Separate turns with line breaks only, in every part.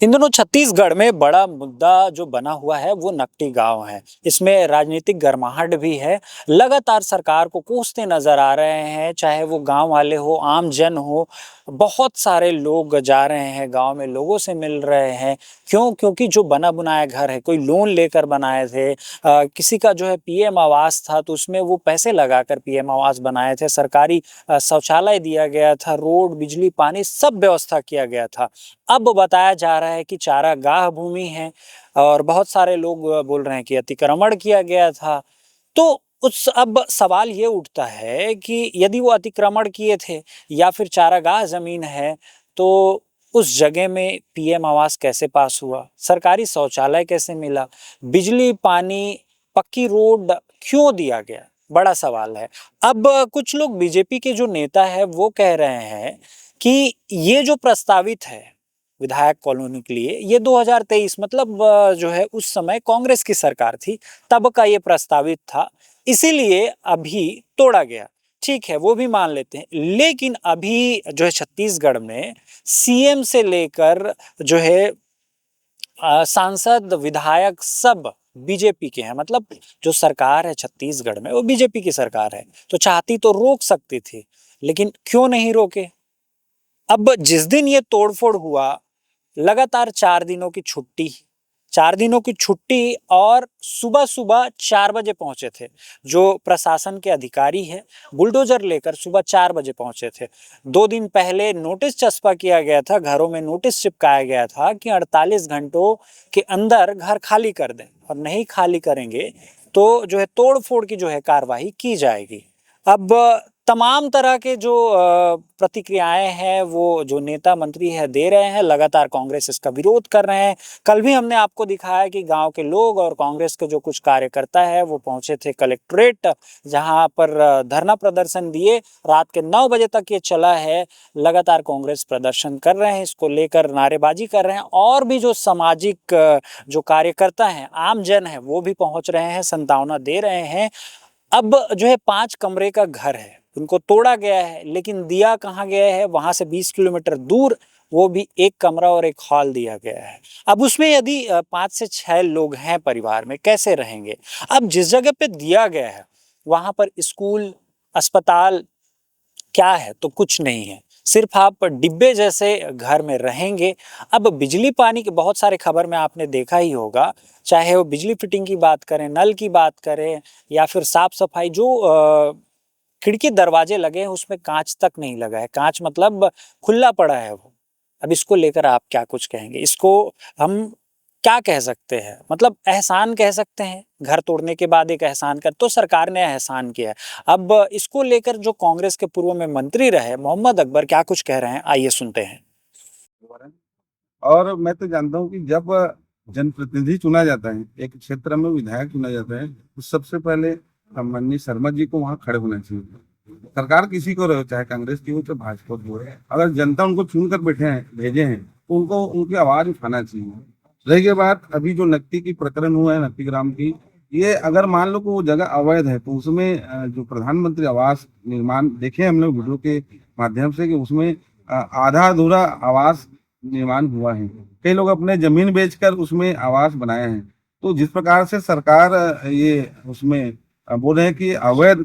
इन दिनों छत्तीसगढ़ में बड़ा मुद्दा जो बना हुआ है वो नकटी गांव है। इसमें राजनीतिक गर्माहट भी है। लगातार सरकार को कोसते नजर आ रहे हैं, चाहे वो गांव वाले हो, आम जन हो। बहुत सारे लोग जा रहे हैं गांव में, लोगों से मिल रहे हैं। क्यों? क्योंकि जो बना बुनाया घर है, कोई लोन लेकर बनाए थे, किसी का जो है पीएम आवास था तो उसमें वो पैसे लगाकर पीएम आवास बनाए थे। सरकारी शौचालय दिया गया था, रोड, बिजली, पानी सब व्यवस्था किया गया था। अब बताया जा रहा है कि चारागाह भूमि है और बहुत सारे लोग बोल रहे हैं कि अतिक्रमण किया गया था। तो उस अब सवाल ये उठता है कि यदि वो अतिक्रमण किए थे या फिर चारागाह जमीन है, तो उस जगह में पीएम आवास कैसे पास हुआ, सरकारी शौचालय कैसे मिला, बिजली, पानी, पक्की रोड क्यों दिया गया? बड़ा सवाल है। अब कुछ लोग, बीजेपी के जो नेता है वो कह रहे हैं कि ये जो प्रस्तावित है विधायक कॉलोनी के लिए, ये 2023 मतलब जो है उस समय कांग्रेस की सरकार थी, तब का ये प्रस्तावित था, इसीलिए अभी तोड़ा गया। ठीक है, वो भी मान लेते हैं, लेकिन अभी जो है छत्तीसगढ़ में सीएम से लेकर जो है सांसद, विधायक सब बीजेपी के हैं। मतलब जो सरकार है छत्तीसगढ़ में वो बीजेपी की सरकार है, तो चाहती तो रोक सकती थी, लेकिन क्यों नहीं रोके? अब जिस दिन ये तोड़फोड़ हुआ, लगातार 4 दिनों की छुट्टी, 4 दिनों की छुट्टी, और सुबह सुबह 4 बजे पहुंचे थे जो प्रशासन के अधिकारी हैं, बुलडोजर लेकर सुबह 4 बजे पहुंचे थे। 2 दिन पहले नोटिस चस्पा किया गया था, घरों में नोटिस चिपकाया गया था कि 48 घंटों के अंदर घर खाली कर दें, और नहीं खाली करेंगे तो जो है तोड़ फोड़ की जो है कार्रवाई की जाएगी। अब तमाम तरह के जो प्रतिक्रियाएं हैं वो जो नेता मंत्री है दे रहे हैं, लगातार कांग्रेस इसका विरोध कर रहे हैं। कल भी हमने आपको दिखाया कि गांव के लोग और कांग्रेस के जो कुछ कार्यकर्ता है वो पहुंचे थे कलेक्ट्रेट, जहां पर धरना प्रदर्शन दिए। रात के 9 बजे तक ये चला है। लगातार कांग्रेस प्रदर्शन कर रहे हैं, इसको लेकर नारेबाजी कर रहे हैं, और भी जो सामाजिक जो कार्यकर्ता हैं, आम जन है, वो भी पहुंच रहे हैं, संतावना दे रहे हैं। अब जो है 5 कमरे का घर है, उनको तोड़ा गया है, लेकिन दिया कहाँ गया है? वहां से 20 किलोमीटर दूर वो भी एक कमरा और एक हॉल दिया गया है। अब उसमें यदि 5 से 6 लोग हैं परिवार में, कैसे रहेंगे? अब जिस जगह पे दिया गया है वहां पर स्कूल, अस्पताल क्या है? तो कुछ नहीं है, सिर्फ आप डिब्बे जैसे घर में रहेंगे। अब बिजली पानी के बहुत सारे खबर में आपने देखा ही होगा, चाहे वो बिजली फिटिंग की बात करें, नल की बात करें, या फिर साफ सफाई, जो खिड़की दरवाजे लगे हैं उसमें कांच तक नहीं लगा है। कांच मतलब खुला पड़ा है वो। अब इसको लेकर आप क्या कुछ कहेंगे? इसको हम क्या कह सकते हैं? मतलब एहसान कह सकते हैं, घर तोड़ने के बाद एक एहसान कर, तो सरकार ने एहसान किया है। अब इसको लेकर जो कांग्रेस के पूर्व में मंत्री रहे मोहम्मद अकबर क्या कुछ कह रहे हैं, आइए सुनते हैं।
और मैं तो जानता हूँ कि जब जनप्रतिनिधि चुना जाता है, एक क्षेत्र में विधायक चुना जाता है, तो सबसे पहले माननीय शर्मा जी को वहाँ खड़े होना चाहिए। सरकार किसी को रहे, चाहे कांग्रेस की हो चाहे भाजपा की हो, अगर जनता उनको चुन कर बैठे हैं, भेजे हैं, तो उनको उनकी आवाज उठाना चाहिए। रही बात अभी जो नकदी की प्रकरण हुआ है, नकदी ग्राम की, ये अगर मान लो कि वो जगह अवैध है, तो उसमें जो प्रधानमंत्री आवास निर्माण देखे हम लोग वीडियो के माध्यम से, कि उसमें आधा अधूरा आवास निर्माण हुआ है। कई लोग अपने जमीन बेचकर उसमें आवास बनाए हैं। तो जिस प्रकार से सरकार ये उसमें बोल रहे हैं कि अवैध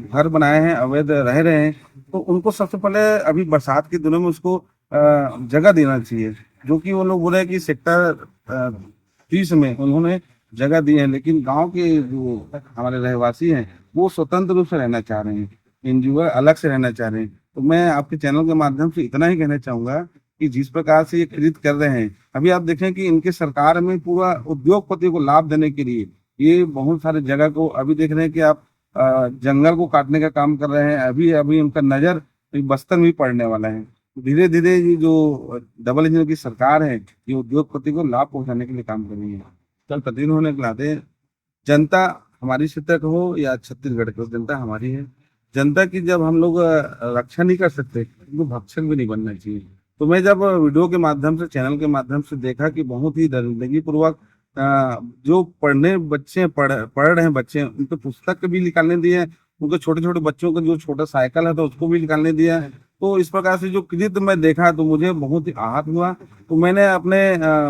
घर बनाए हैं, अवैध रह रहे हैं, तो उनको सबसे पहले अभी बरसात के दिनों में उसको जगह देना चाहिए। जो कि वो लोग बोल रहे हैं कि सेक्टर 30 में उन्होंने जगह दी है, लेकिन गांव के जो हमारे रहवासी हैं वो स्वतंत्र रूप से रहना चाह रहे हैं, एनजीओ अलग से रहना चाह रहे हैं। तो मैं आपके चैनल के माध्यम से इतना ही कहना चाहूंगा कि जिस प्रकार से ये खरीद कर रहे हैं, अभी आप देखें कि इनके सरकार में पूरा उद्योगपति को लाभ देने के लिए ये बहुत सारे जगह को, अभी देख रहे हैं कि आप जंगल को काटने का काम कर रहे हैं। अभी अभी उनका नजर बस्तर में भी पड़ने वाला है। धीरे धीरे ये जो डबल इंजन की सरकार है, ये उद्योगपति को लाभ पहुंचाने के लिए काम कर रही है। कल प्रतिनिधि होने के नाते जनता हमारी क्षेत्र की हो या छत्तीसगढ़ की हो, जनता हमारी है। जनता की जब हम लोग रक्षा नहीं कर सकते, तो भक्षक भी नहीं बनना चाहिए। तो मैं जब वीडियो के माध्यम से, चैनल के माध्यम से देखा कि बहुत ही दरिंदगी पूर्वक जो पढ़ने बच्चे पढ़ रहे हैं, बच्चे, उनको पुस्तक भी निकालने दिए, उनके छोटे छोटे बच्चों का जो छोटा साइकिल है तो उसको भी निकालने दिया। तो इस प्रकार से जो कृत्य मैं देखा तो मुझे बहुत ही आहत हुआ। तो मैंने अपने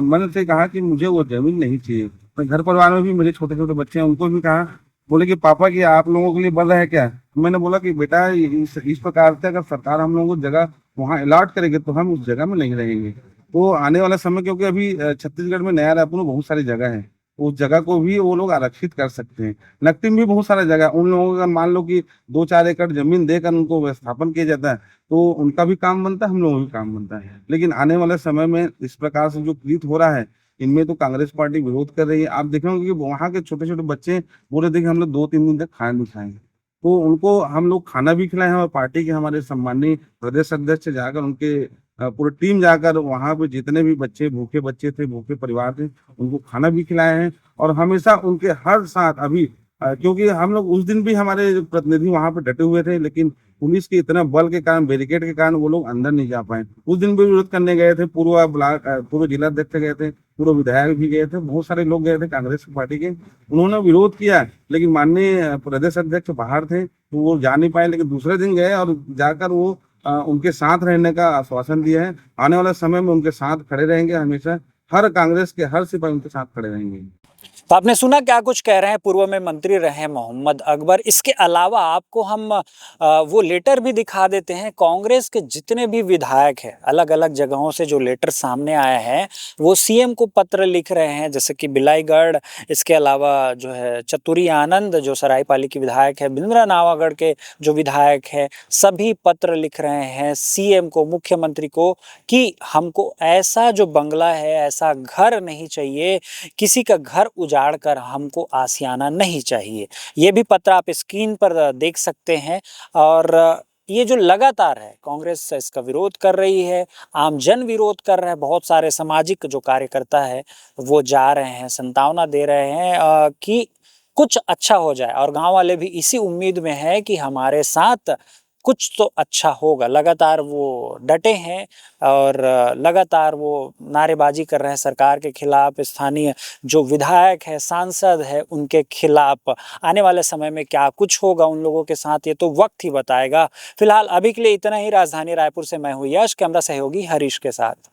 मन से कहा कि मुझे वो जमीन नहीं चाहिए। मैं घर परिवार में भी मेरे छोटे छोटे बच्चे हैं, उनको भी कहा, बोले कि पापा कि आप लोगों के लिए बन रहा है क्या? मैंने बोला कि बेटा इस प्रकार से अगर सरकार हम लोगों को जगह वहाँ अलॉट करेगी तो हम उस जगह में नहीं रहेंगे। तो आने वाला समय, क्योंकि अभी छत्तीसगढ़ में नया रायपुर में बहुत सारी जगह है, उस जगह को भी वो लोग आरक्षित कर सकते हैं। नकटी में भी बहुत सारा जगह, उन लोगों का मान लो कि 2-4 एकड़ जमीन देकर उनको व्यवस्थापन किया जाता है तो उनका भी काम बनता है, हम लोगों का भी काम बनता है। लेकिन आने वाले समय में इस प्रकार से जो कृत हो रहा है, इनमें तो कांग्रेस पार्टी विरोध कर रही है। आप देखेंगे कि वहाँ के छोटे छोटे बच्चे बोल रहे थे कि हम लोग 2-3 दिन तक खाना नहीं खाएंगे। तो उनको हम लोग खाना भी खिलाए हैं और पार्टी के हमारे सम्मानीय प्रदेश अध्यक्ष जाकर उनके पूरी टीम जाकर वहाँ पे जितने भी भूखे बच्चे थे, भूखे परिवार थे, उनको खाना भी खिलाए हैं। और हमेशा उनके हर साथ अभी क्योंकि हम लोग उस दिन भी हमारे जो प्रतिनिधि वहाँ पे डटे हुए थे, लेकिन पुलिस के इतना बल के कारण, बैरिकेड के कारण वो लोग अंदर नहीं जा पाए। उस दिन भी विरोध करने गए थे, पूर्व जिलाध्यक्ष गए थे, पूर्व विधायक भी गए थे, बहुत सारे लोग गए थे कांग्रेस पार्टी के, उन्होंने विरोध किया। लेकिन माननीय प्रदेश अध्यक्ष बाहर थे तो वो जा नहीं पाए, लेकिन दूसरे दिन गए और जाकर वो उनके साथ रहने का आश्वासन दिया है। आने वाले समय में उनके साथ खड़े रहेंगे हमेशा, हर कांग्रेस के हर सिपाही उनके साथ खड़े रहेंगे।
तो आपने सुना क्या कुछ कह रहे हैं पूर्व में मंत्री रहे मोहम्मद अकबर। इसके अलावा आपको हम वो लेटर भी दिखा देते हैं। कांग्रेस के जितने भी विधायक हैं अलग अलग जगहों से जो लेटर सामने आया है वो सीएम को पत्र लिख रहे हैं, जैसे कि बिलाईगढ़, इसके अलावा जो है चतुरी आनंद जो सरायपाली के विधायक है, बिंद्रा नावागढ़ के जो विधायक है, सभी पत्र लिख रहे हैं सीएम को, मुख्यमंत्री को, कि हमको ऐसा जो बंगला है, ऐसा घर नहीं चाहिए, किसी का घर उजाड़ कर हमको आसियाना नहीं चाहिए। ये भी पत्र आप स्क्रीन पर देख सकते हैं। और ये जो लगातार है कांग्रेस इसका विरोध कर रही है, आम जन विरोध कर रहे हैं, बहुत सारे सामाजिक जो कार्यकर्ता है वो जा रहे हैं, संतावना दे रहे हैं कि कुछ अच्छा हो जाए। और गांव वाले भी इसी उम्मीद में है कि हमारे साथ कुछ तो अच्छा होगा। लगातार वो डटे हैं और लगातार वो नारेबाजी कर रहे हैं सरकार के खिलाफ, स्थानीय जो विधायक है, सांसद है, उनके खिलाफ। आने वाले समय में क्या कुछ होगा उन लोगों के साथ ये तो वक्त ही बताएगा। फिलहाल अभी के लिए इतना ही। राजधानी रायपुर से मैं हूँ यश, कैमरा सहयोगी हरीश के साथ।